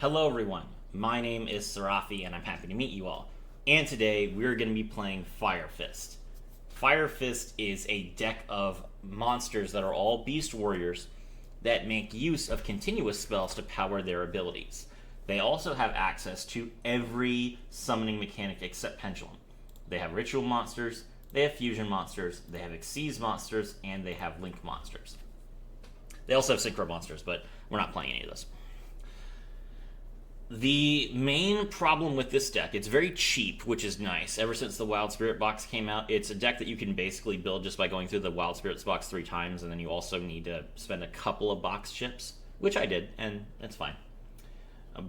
Hello everyone, my name is Serafi and I'm happy to meet you all. And today we're going to be playing Fire Fist. Fire Fist is a deck of monsters that are all beast warriors that make use of continuous spells to power their abilities. They also have access to every summoning mechanic except Pendulum. They have ritual monsters, they have fusion monsters, they have Xyz monsters, and they have link monsters. They also have synchro monsters, but we're not playing any of those. The main problem with this deck, it's very cheap, which is nice. Ever since the Wild Spirit box came out, it's a deck that you can basically build just by going through the Wild Spirits box 3 times, and then you also need to spend a couple of box chips, which I did, and it's fine.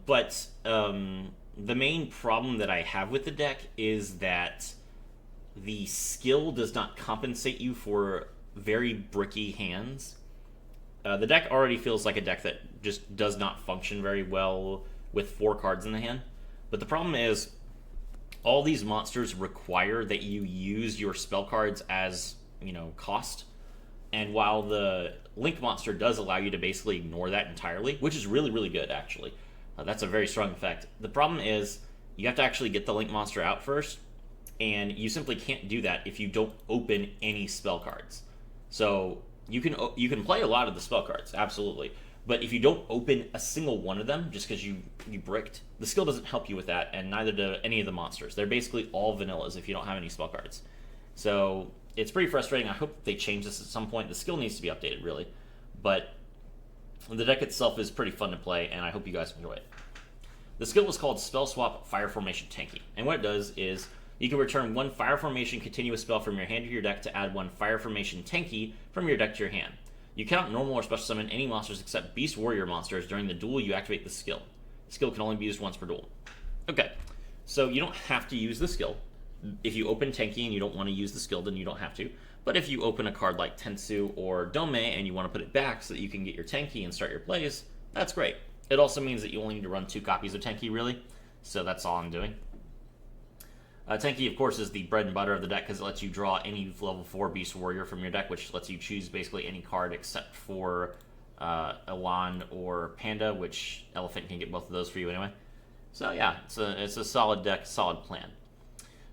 But the main problem that I have with the deck is that the skill does not compensate you for very bricky hands. The deck already feels like a deck that just does not function very well with 4 cards in the hand. But the problem is, all these monsters require that you use your spell cards as, cost. And while the Link monster does allow you to basically ignore that entirely, which is really, really good, actually. That's a very strong effect. The problem is, you have to actually get the Link monster out first, and you simply can't do that if you don't open any spell cards. So, you can play a lot of the spell cards, absolutely. But if you don't open a single one of them, just because you bricked, the skill doesn't help you with that, and neither do any of the monsters. They're basically all vanillas if you don't have any spell cards. So it's pretty frustrating. I hope they change this at some point. The skill needs to be updated, really. But the deck itself is pretty fun to play, and I hope you guys enjoy it. The skill is called Spell Swap Fire Formation Tanky. And what it does is you can return 1 Fire Formation continuous spell from your hand to your deck to add 1 Fire Formation Tanky from your deck to your hand. You cannot normal or special summon any monsters except Beast Warrior monsters during the duel you activate the skill. The skill can only be used once per duel. Okay, so you don't have to use the skill. If you open Tenki and you don't want to use the skill, then you don't have to. But if you open a card like Tensu or Dome and you want to put it back so that you can get your Tenki and start your plays, that's great. It also means that you only need to run 2 copies of Tenki, really. So that's all I'm doing. Tenki, of course, is the bread and butter of the deck because it lets you draw any level 4 Beast Warrior from your deck, which lets you choose basically any card except for Elan or Panda, which Elephant can get both of those for you anyway. So yeah, it's a solid deck, solid plan.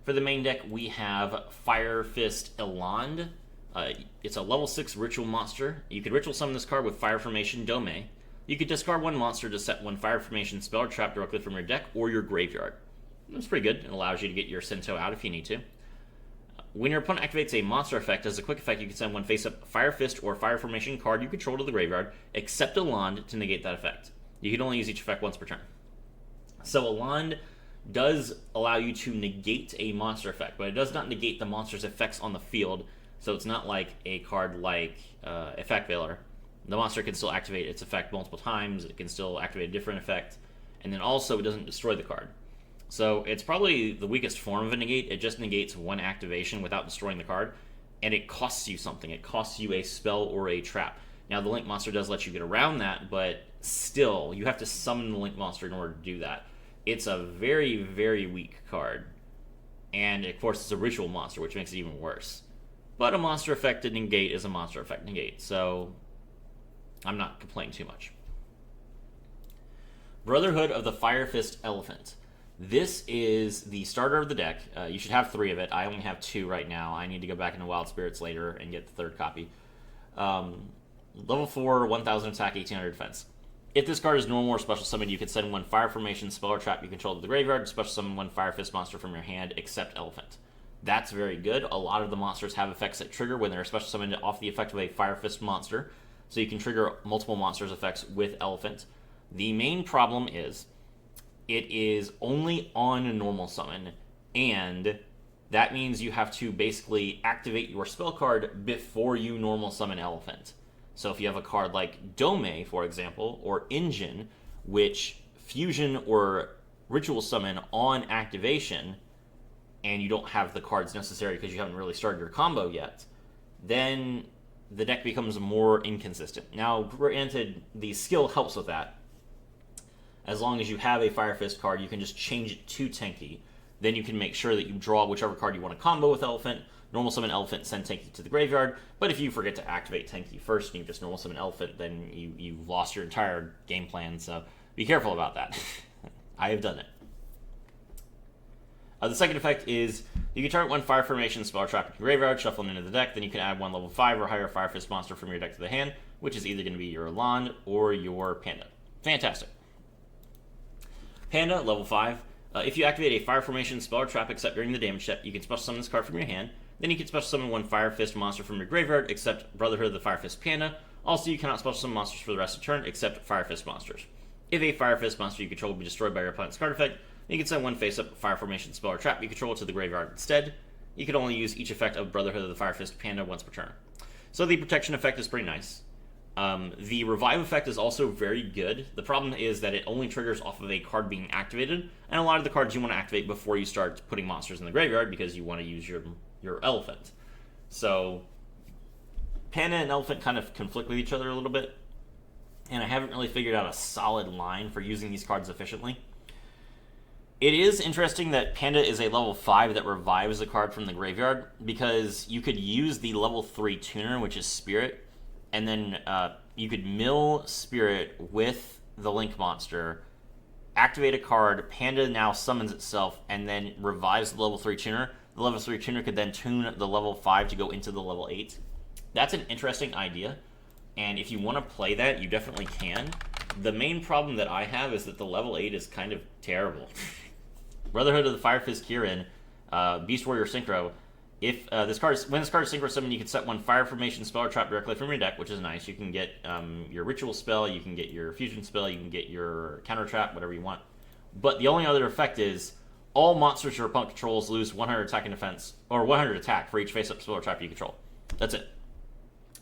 For the main deck, we have Fire Fist Elan. It's a level 6 ritual monster. You could ritual summon this card with Fire Formation Dome. You could discard 1 monster to set 1 Fire Formation spell or trap directly from your deck or your graveyard. That's pretty good. It allows you to get your Sento out if you need to. When your opponent activates a monster effect, as a quick effect, you can send 1 face-up Fire Fist or Fire Formation card you control to the graveyard, except Elan to negate that effect. You can only use each effect once per turn. So Elan does allow you to negate a monster effect, but it does not negate the monster's effects on the field, so it's not like a card like Effect Veiler. The monster can still activate its effect multiple times, it can still activate a different effect, and then also it doesn't destroy the card. So it's probably the weakest form of a negate. It just negates 1 activation without destroying the card, and it costs you something. It costs you a spell or a trap. Now, the Link monster does let you get around that, but still, you have to summon the Link monster in order to do that. It's a very, very weak card. And, of course, it's a ritual monster, which makes it even worse. But a monster affected negate is a monster effect negate, so I'm not complaining too much. Brotherhood of the Fire Fist Elephant. This is the starter of the deck. You should have 3 of it. I only have 2 right now. I need to go back into Wild Spirits later and get the 3rd copy. Level 4, 1000 attack, 1800 defense. If this card is normal or special summon, you can send 1 Fire Formation spell or trap you control to the graveyard, special summon 1 Fire Fist monster from your hand, except Elephant. That's very good. A lot of the monsters have effects that trigger when they're special summoned off the effect of a Fire Fist monster, so you can trigger multiple monsters' effects with Elephant. The main problem is it is only on a normal summon, and that means you have to basically activate your spell card before you normal summon Elephant. So if you have a card like Dome, for example, or Engine, which fusion or ritual summon on activation, and you don't have the cards necessary because you haven't really started your combo yet, then the deck becomes more inconsistent. Now, granted, the skill helps with that. As long as you have a Fire Fist card, you can just change it to Tenki. Then you can make sure that you draw whichever card you want to combo with Elephant, normal summon Elephant, send Tenki to the graveyard. But if you forget to activate Tenki first and you just normal summon Elephant, then you've lost your entire game plan. So Be careful about that. I have done it. The second effect is you can target one fire formation spell or trap in your graveyard, shuffle it into the deck, then you can add one level 5 or higher Fire Fist monster from your deck to the hand, which is either going to be your Eland or your Panda. Fantastic. Panda, level 5. If you activate a fire formation spell or trap except during the damage step, you can special summon this card from your hand. Then you can special summon one Fire Fist monster from your graveyard except Brotherhood of the Fire Fist Panda. Also, you cannot special summon monsters for the rest of the turn except Fire Fist monsters. If a Fire Fist monster you control will be destroyed by your opponent's card effect, then you can send one face-up fire formation spell or trap you control to the graveyard instead. You can only use each effect of Brotherhood of the Fire Fist Panda once per turn. So the protection effect is pretty nice. The revive effect is also very good. The problem is that it only triggers off of a card being activated, and a lot of the cards you want to activate before you start putting monsters in the graveyard because you want to use your elephant. So Panda and elephant kind of conflict with each other a little bit, and I haven't really figured out a solid line for using these cards efficiently. It is interesting that Panda is a level 5 that revives a card from the graveyard, because you could use the level 3 tuner, which is Spirit, and then you could mill Spirit with the Link monster, activate a card, Panda now summons itself, and then revives the level 3 tuner. The level 3 tuner could then tune the level 5 to go into the level 8. That's an interesting idea, and if you want to play that, you definitely can. The main problem that I have is that the level 8 is kind of terrible. Brotherhood of the Fire Fist Kirin, Beast Warrior Synchro. If when this card is Synchro Summoned, you can set one Fire Formation spell or trap directly from your deck, which is nice. You can get your Ritual spell, you can get your Fusion spell, you can get your Counter Trap, whatever you want. But the only other effect is all monsters your opponent controls lose 100 attack and defense, or 100 attack for each face-up spell or trap you control. That's it.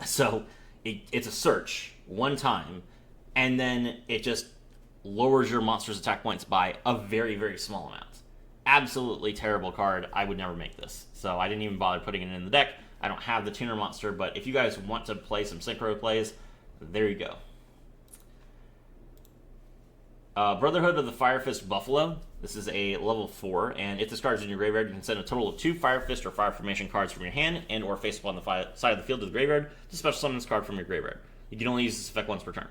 So it's a search one time, and then it just lowers your monster's attack points by a very, very small amount. Absolutely terrible card. I would never make this. So I didn't even bother putting it in the deck. I don't have the tuner monster, but if you guys want to play some synchro plays, there you go. Brotherhood of the Fire Fist Buffalo. This is a level 4, and if this card is in your graveyard, you can send a total of 2 Fire Fist or Fire Formation cards from your hand and or face up on the side of the field to the graveyard to special summon this card from your graveyard. You can only use this effect once per turn.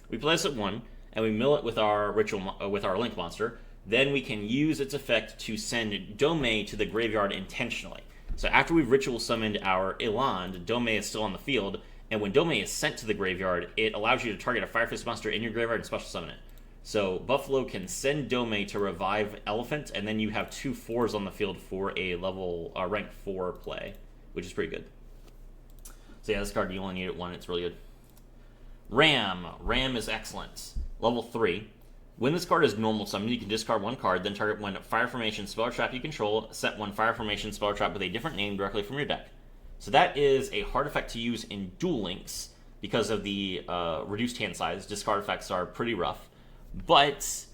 We play this at 1, and we mill it with our with our Link monster. Then we can use its effect to send Dome to the graveyard intentionally. So after we've ritual summoned our Eland, Dome is still on the field, and when Dome is sent to the graveyard, it allows you to target a Fire Fist monster in your graveyard and special summon it. So Buffalo can send Dome to revive Elephant, and then you have 2 4s on the field for a level rank 4 play, which is pretty good. So yeah, this card you only need it 1, it's really good. Ram. Ram is excellent. Level 3. When this card is normal summoned, you can discard 1 card, then target one Fire Formation spell or trap you control, set 1 Fire Formation spell or trap with a different name directly from your deck. So that is a hard effect to use in Duel Links because of the reduced hand size. Discard effects are pretty rough, but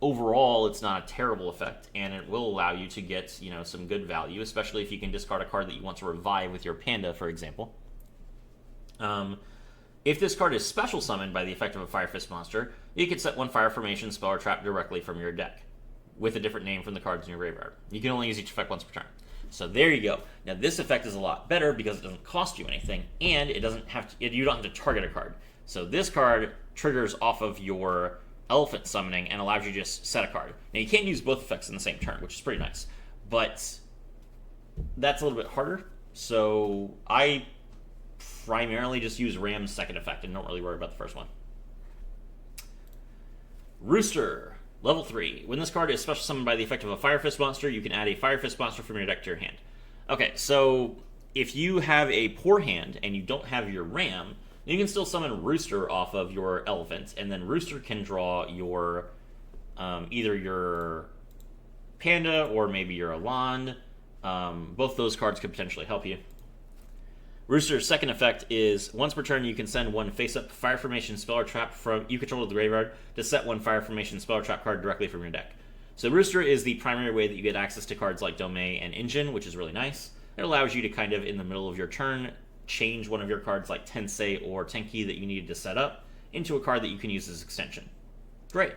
overall it's not a terrible effect, and it will allow you to get some good value, especially if you can discard a card that you want to revive with your Panda, for example. If this card is special summoned by the effect of a Fire Fist monster, you can set 1 Fire Formation spell or trap directly from your deck, with a different name from the cards in your graveyard. You can only use each effect once per turn. So there you go. Now this effect is a lot better because it doesn't cost you anything, and it doesn't have to, you don't have to target a card. So this card triggers off of your Elephant summoning and allows you to just set a card. Now you can't use both effects in the same turn, which is pretty nice, but that's a little bit harder. So I primarily just use Ram's second effect and don't really worry about the first one. Rooster, level 3. When this card is special summoned by the effect of a Fire Fist monster, you can add a Fire Fist monster from your deck to your hand. Okay, so if you have a poor hand and you don't have your Ram, you can still summon Rooster off of your Elephant, and then Rooster can draw your either your Panda or maybe your Eland. Both those cards could potentially help you. Rooster's second effect is once per turn you can send 1 face-up Fire Formation spell or trap from you control of the graveyard to set 1 Fire Formation spell or trap card directly from your deck. So Rooster is the primary way that you get access to cards like Dome and Engine, which is really nice. It allows you to kind of, in the middle of your turn, change one of your cards like Tensei or Tenki that you needed to set up into a card that you can use as extension. Great.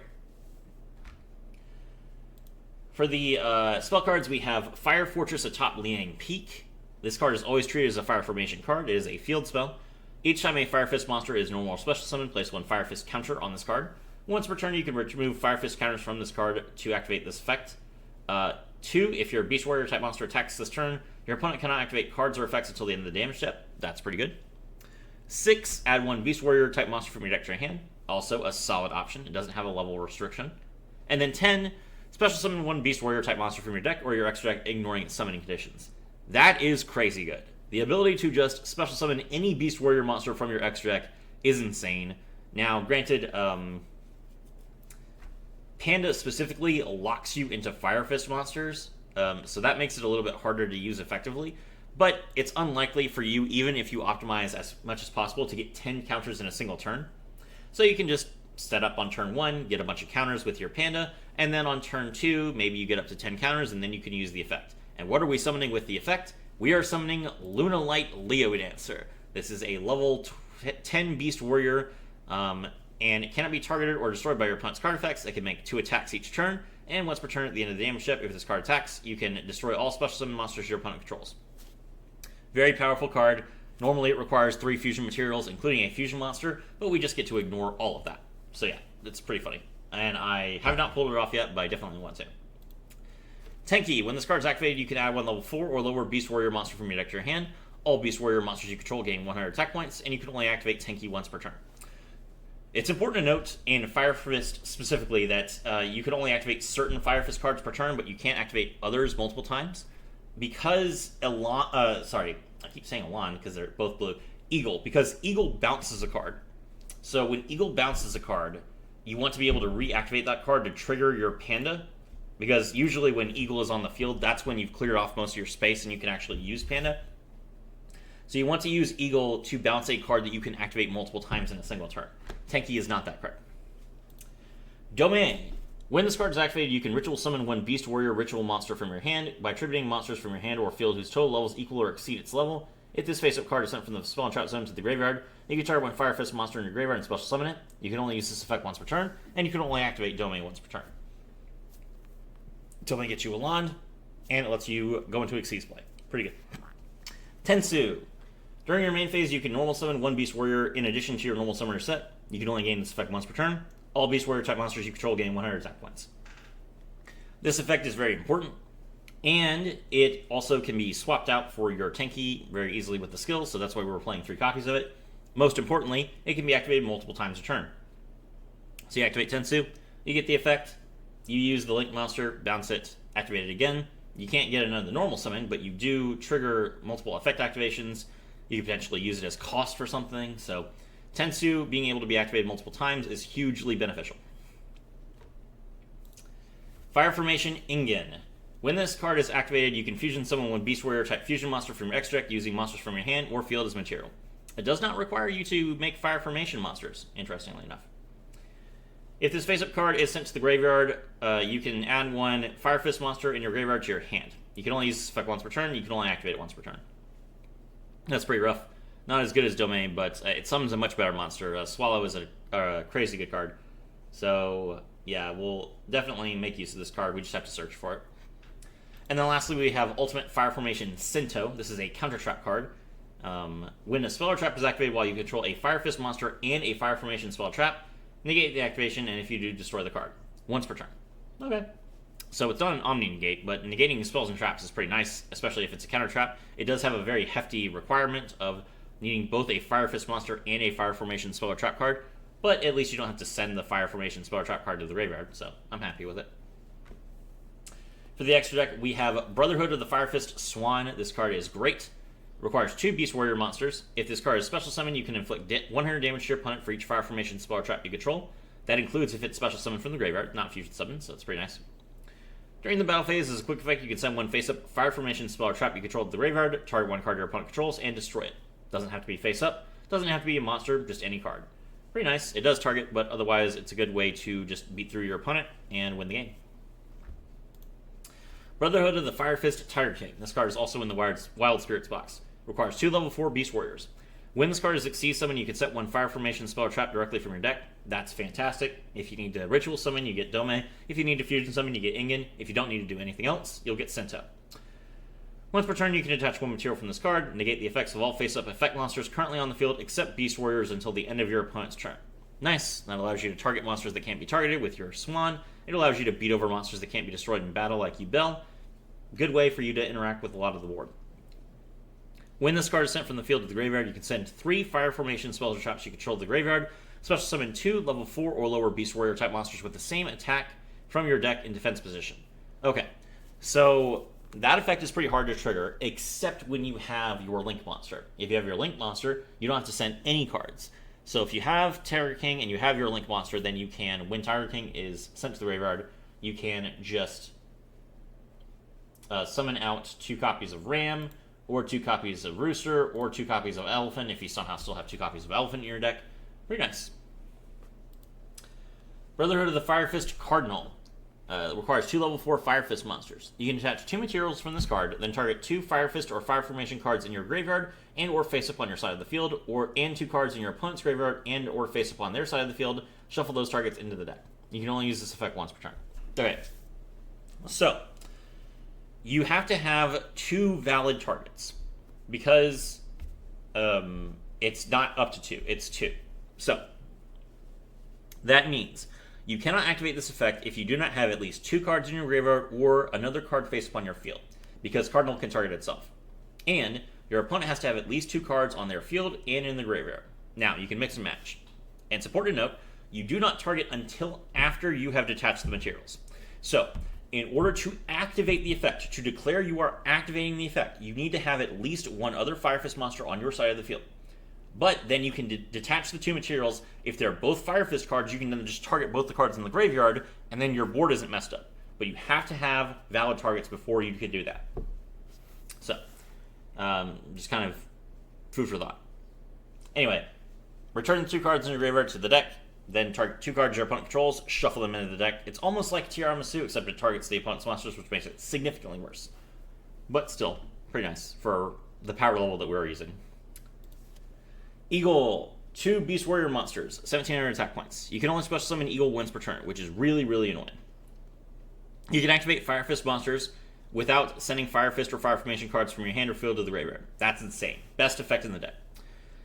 For the spell cards, we have Fire Fortress atop Liang Peak. This card is always treated as a Fire Formation card. It is a field spell. Each time a Fire Fist monster is normal or special summoned, place 1 Fire Fist counter on this card. Once per turn, you can remove Fire Fist counters from this card to activate this effect. 2, if your Beast Warrior type monster attacks this turn, your opponent cannot activate cards or effects until the end of the damage step. That's pretty good. 6, add 1 Beast Warrior type monster from your deck to your hand. Also a solid option. It doesn't have a level restriction. And then 10, special summon 1 Beast Warrior type monster from your deck or your extra deck, ignoring its summoning conditions. That is crazy good. The ability to just special summon any Beast Warrior monster from your extra deck is insane. Now, granted, Panda specifically locks you into Fire Fist monsters, so that makes it a little bit harder to use effectively. But it's unlikely for you, even if you optimize as much as possible, to get 10 counters in a single turn. So you can just set up on turn 1, get a bunch of counters with your Panda, and then on turn 2, maybe you get up to 10 counters, and then you can use the effect. And what are we summoning with the effect? We are summoning Lunalight Leodancer. This is a level 10 Beast Warrior, and it cannot be targeted or destroyed by your opponent's card effects. It can make 2 attacks each turn, and once per turn at the end of the damage step, if this card attacks, you can destroy all special summon monsters your opponent controls. Very powerful card. Normally it requires 3 fusion materials, including a fusion monster, but we just get to ignore all of that. So yeah, it's pretty funny. And I have not pulled it off yet, but I definitely want to. Tenki, when this card is activated, you can add 1 level 4 or lower Beast Warrior monster from your deck to your hand. All Beast Warrior monsters you control gain 100 attack points, and you can only activate Tenki once per turn. It's important to note in Fire Fist specifically that you can only activate certain Fire Fist cards per turn, but you can't activate others multiple times. Because I keep saying Elan because they're both blue. Eagle, because Eagle bounces a card. So when Eagle bounces a card, you want to be able to reactivate that card to trigger your Panda. Because usually when Eagle is on the field, that's when you've cleared off most of your space and you can actually use Panda. So you want to use Eagle to bounce a card that you can activate multiple times in a single turn. Tenki is not that card. Domain. When this card is activated, you can ritual summon 1 Beast Warrior ritual monster from your hand by attributing monsters from your hand or field whose total levels equal or exceed its level. If this face-up card is sent from the spell and trap zone to the graveyard, you can target 1 Fire Fist monster in your graveyard and special summon it. You can only use this effect once per turn, and you can only activate Domain once per turn. Domain gets you Elan, and it lets you go into Xyz play. Pretty good. Tensu. During your main phase, you can normal summon 1 Beast Warrior in addition to your normal summoner set. You can only gain this effect once per turn. All Beast Warrior type monsters you control gain 100 attack points. This effect is very important, and it also can be swapped out for your Tenki very easily with the skills, so that's why we're playing 3 copies of it. Most importantly, it can be activated multiple times a turn. So you activate Tensu, you get the effect, you use the Link monster, bounce it, activate it again. You can't get another normal summon, but you do trigger multiple effect activations. You can potentially use it as cost for something, so Tensu being able to be activated multiple times is hugely beneficial. Fire Formation Ingen. When this card is activated, you can fusion summon 1 Beast Warrior type fusion monster from your extra deck using monsters from your hand or field as material. It does not require you to make Fire Formation monsters, interestingly enough. If this face-up card is sent to the graveyard, you can add 1 Fire Fist monster in your graveyard to your hand. You can only use this effect once per turn, you can only activate it once per turn. That's pretty rough. Not as good as Domain, but it summons a much better monster. Swallow is a crazy good card. So, yeah, we'll definitely make use of this card. We just have to search for it. And then lastly, we have Ultimate Fire Formation Sento. This is a counter trap card. When a spell or trap is activated while you control a Fire Fist monster and a Fire Formation spell or trap, negate the activation, and if you do, destroy the card. Once per turn. Okay. So it's not an Omni Negate, but negating spells and traps is pretty nice, especially if it's a counter trap. It does have a very hefty requirement of needing both a Fire Fist monster and a Fire Formation spell or trap card, but at least you don't have to send the Fire Formation spell or trap card to the graveyard, so I'm happy with it. For the extra deck, we have Brotherhood of the Fire Fist Swan. This card is great. Requires 2 Beast Warrior monsters. If this card is special summoned, you can inflict 100 damage to your opponent for each Fire Formation spell or trap you control. That includes if it's special summoned from the graveyard, not fusion summoned, so it's pretty nice. During the battle phase, as a quick effect, you can send 1 face-up Fire Formation spell or trap you control to the graveyard, target 1 card your opponent controls, and destroy it. Doesn't have to be face-up, doesn't have to be a monster, just any card. Pretty nice. It does target, but otherwise it's a good way to just beat through your opponent and win the game. Brotherhood of the Fire Fist Tiger King. This card is also in the Wild Spirits box. Requires 2 level 4 Beast Warriors. When this card is Xyz summon, you can set 1 Fire Formation spell or trap directly from your deck. That's fantastic. If you need to ritual summon, you get Dome. If you need to fusion summon, you get Ingen. If you don't need to do anything else, you'll get Sento. Once per turn, you can attach 1 material from this card, negate the effects of all face-up effect monsters currently on the field except Beast Warriors until the end of your opponent's turn. Nice. That allows you to target monsters that can't be targeted with your Swan. It allows you to beat over monsters that can't be destroyed in battle like Yubel. Good way for you to interact with a lot of the board. When this card is sent from the field to the graveyard, you can send 3 fire formation spells or traps you control to the graveyard. Special summon 2 level 4 or lower Beast Warrior type monsters with the same attack from your deck in defense position. Okay, so that effect is pretty hard to trigger, except when you have your Link monster. If you have your Link monster, you don't have to send any cards. So if you have Tiger King and you have your Link monster, then you can, when Tiger King is sent to the graveyard, you can just summon out 2 copies of Ram, or 2 copies of Rooster, or 2 copies of Elephant, if you somehow still have 2 copies of Elephant in your deck. Pretty nice. Brotherhood of the Fire Fist Cardinal. Requires 2 level 4 Fire Fist monsters. You can attach 2 materials from this card, then target 2 Fire Fist or Fire Formation cards in your graveyard and or face up on your side of the field, and 2 cards in your opponent's graveyard and or face up on their side of the field. Shuffle those targets into the deck. You can only use this effect once per turn. Okay, so you have to have 2 valid targets because it's not up to 2, it's 2. So that means you cannot activate this effect if you do not have at least 2 cards in your graveyard or another card face upon your field, because Cardinal can target itself. And your opponent has to have at least 2 cards on their field and in the graveyard. Now, you can mix and match. And it's important to note, you do not target until after you have detached the materials. So, in order to activate the effect, to declare you are activating the effect, you need to have at least 1 other Fire Fist monster on your side of the field. But then you can detach the 2 materials. If they're both Fire Fist cards, you can then just target both the cards in the graveyard, and then your board isn't messed up. But you have to have valid targets before you can do that. So, just kind of food for thought. Anyway, return the 2 cards in your graveyard to the deck, then target 2 cards your opponent controls, shuffle them into the deck. It's almost like Tiramisu, except it targets the opponent's monsters, which makes it significantly worse. But still, pretty nice for the power level that we're using. Eagle, 2 Beast Warrior monsters, 1700 attack points. You can only special summon Eagle once per turn, which is really, really annoying. You can activate Fire Fist monsters without sending Fire Fist or Fire Formation cards from your hand or field to the graveyard. That's insane. Best effect in the deck.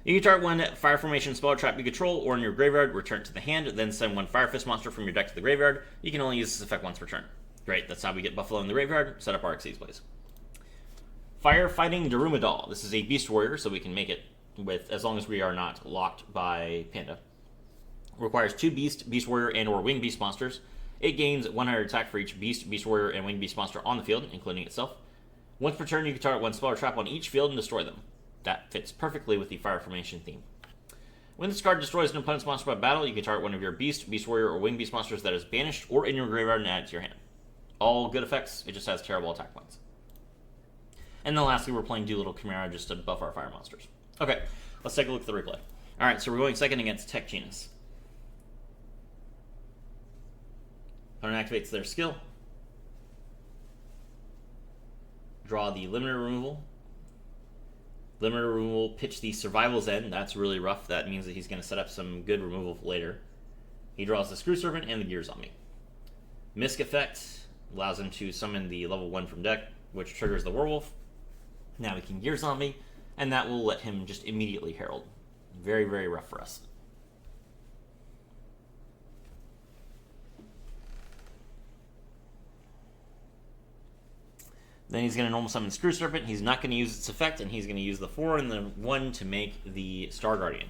You can target 1 Fire Formation spell or trap you control or in your graveyard, return it to the hand, then send 1 Fire Fist monster from your deck to the graveyard. You can only use this effect once per turn. Great, that's how we get Buffalo in the graveyard. Set up our Xyz, please. Firefighting Darumidal. This is a Beast Warrior, so we can make it with, as long as we are not locked by Panda. Requires 2 Beast Warrior and or Winged Beast monsters. It gains 100 attack for each Beast Warrior, and Winged Beast monster on the field, including itself. Once per turn, you can target 1 spell or trap on each field and destroy them. That fits perfectly with the Fire Formation theme. When this card destroys an opponent's monster by battle, you can target 1 of your Beast Warrior, or Winged Beast monsters that is banished or in your graveyard and add it to your hand. All good effects, it just has terrible attack points. And then lastly, we're playing Doolittle Chimera just to buff our fire monsters. Okay, let's take a look at the replay. Alright, so we're going second against Tech Genus. Opponent activates their skill. Draw the limiter removal. Limiter removal, pitch the Survival's End. That's really rough. That means that he's going to set up some good removal later. He draws the Screw Serpent and the Gear Zombie. Misk effect allows him to summon the level 1 from deck, which triggers the Werewolf. Now we can Gear Zombie, and that will let him just immediately Herald. Very, very rough for us. Then he's going to normal summon Screw Serpent. He's not going to use its effect, and he's going to use the 4 and the 1 to make the Star Guardian.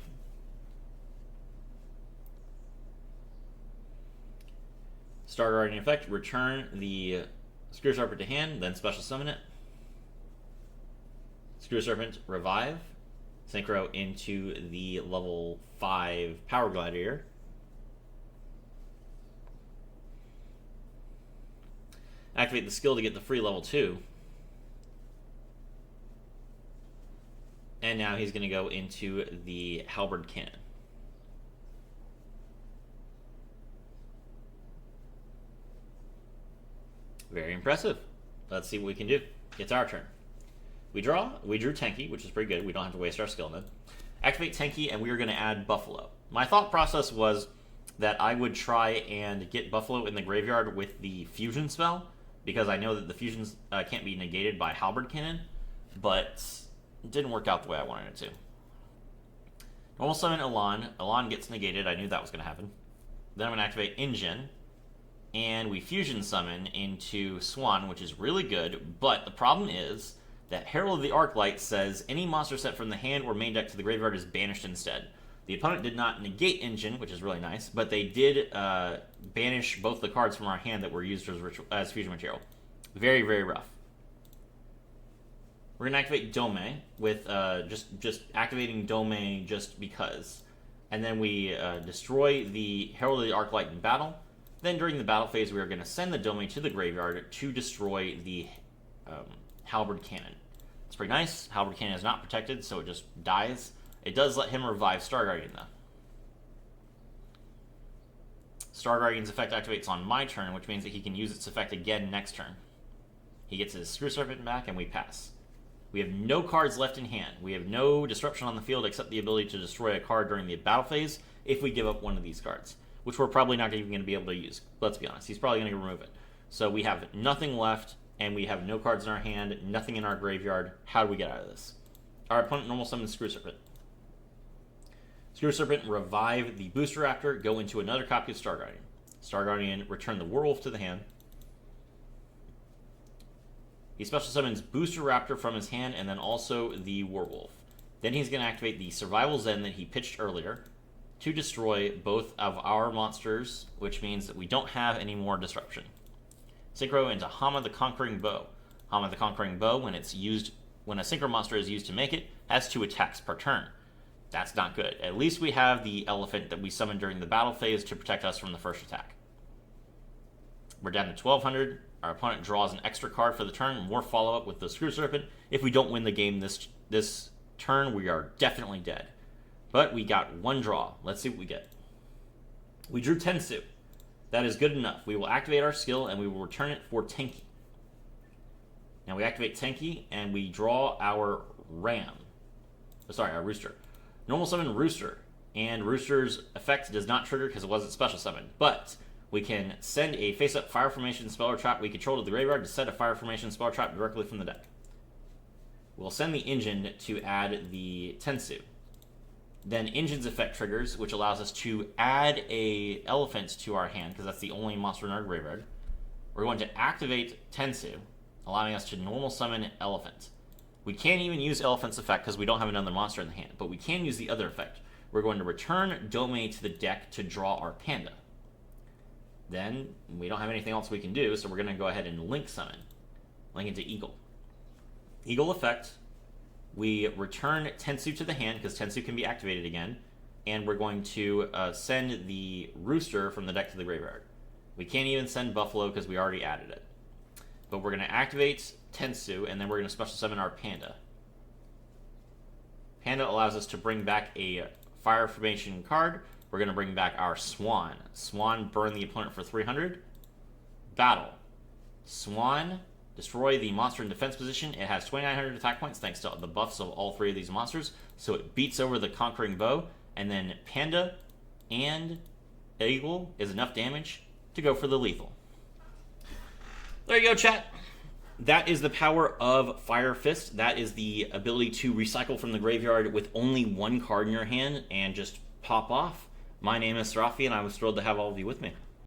Star Guardian effect, return the Screw Serpent to hand, then special summon it. Screw Serpent, revive. Synchro into the level 5 Power Gladiator. Activate the skill to get the free level 2. And now he's going to go into the Halberd Cannon. Very impressive. Let's see what we can do. It's our turn. We draw. We drew Tenki, which is pretty good. We don't have to waste our skill then. Activate Tenki, and we are going to add Buffalo. My thought process was that I would try and get Buffalo in the graveyard with the Fusion spell, because I know that the fusions can't be negated by Halberd Cannon, but it didn't work out the way I wanted it to. Normal summon Elan. Elan gets negated. I knew that was going to happen. Then I'm going to activate Engine. And we fusion summon into Swan, which is really good. But the problem is that Herald of the Arclight says any monster sent from the hand or main deck to the graveyard is banished instead. The opponent did not negate Engine, which is really nice, but they did banish both the cards from our hand that were used as fusion material. Very, very rough. We're going to activate Dome with just activating Dome just because. And then we destroy the Herald of the Arclight in battle. Then during the battle phase, we are going to send the Dome to the graveyard to destroy the Halberd Cannon. It's pretty nice. Halberd Cannon is not protected, so it just dies. It does let him revive Star Guardian, though. Star Guardian's effect activates on my turn, which means that he can use its effect again next turn. He gets his Screw Serpent back, and we pass. We have no cards left in hand. We have no disruption on the field except the ability to destroy a card during the battle phase if we give up one of these cards, which we're probably not even going to be able to use. Let's be honest. He's probably going to remove it. So we have nothing left, and we have no cards in our hand, nothing in our graveyard. How do we get out of this? Our opponent normal summons Screw Serpent. Screw Serpent, revive the Booster Raptor, go into another copy of Star Guardian. Star Guardian, return the Werewolf to the hand. He special summons Booster Raptor from his hand and then also the Werewolf. Then he's going to activate the Survival Zen that he pitched earlier to destroy both of our monsters, which means that we don't have any more disruption. Synchro into Hama the Conquering Bow. Hama the Conquering Bow, when a synchro monster is used to make it, has 2 attacks per turn. That's not good. At least we have the elephant that we summoned during the battle phase to protect us from the first attack. We're down to 1200. Our opponent draws an extra card for the turn. More follow-up with the Screw Serpent. If we don't win the game this turn, we are definitely dead. But we got 1 draw. Let's see what we get. We drew Tensu. That is good enough. We will activate our skill, and we will return it for Tenki. Now we activate Tenki, and we draw our our Rooster. Normal summon Rooster, and Rooster's effect does not trigger because it wasn't special summoned. But we can send a face-up Fire Formation spell or trap we control to the graveyard to set a Fire Formation spell or trap directly from the deck. We'll send the Engine to add the Tensu. Then Engine's effect triggers, which allows us to add a elephant to our hand, because that's the only monster in our graveyard. We're going to activate Tensu, allowing us to normal summon Elephant. We can't even use Elephant's effect because we don't have another monster in the hand, but we can use the other effect. We're going to return Dome to the deck to draw our Panda. Then we don't have anything else we can do, so we're going to go ahead and Link summon. Link into Eagle. Eagle effect. We return Tensu to the hand because Tensu can be activated again, and we're going to send the Rooster from the deck to the graveyard. We can't even send Buffalo because we already added it. But we're going to activate Tensu, and then we're going to special summon our Panda. Panda allows us to bring back a Fire Formation card. We're going to bring back our Swan. Swan, burn the opponent for 300. Battle. Swan, destroy the monster in defense position. It has 2,900 attack points thanks to the buffs of all 3 of these monsters. So it beats over the Conquering Bow. And then Panda and Eagle is enough damage to go for the lethal. There you go, chat. That is the power of Fire Fist. That is the ability to recycle from the graveyard with only 1 card in your hand and just pop off. My name is Serafi, and I was thrilled to have all of you with me.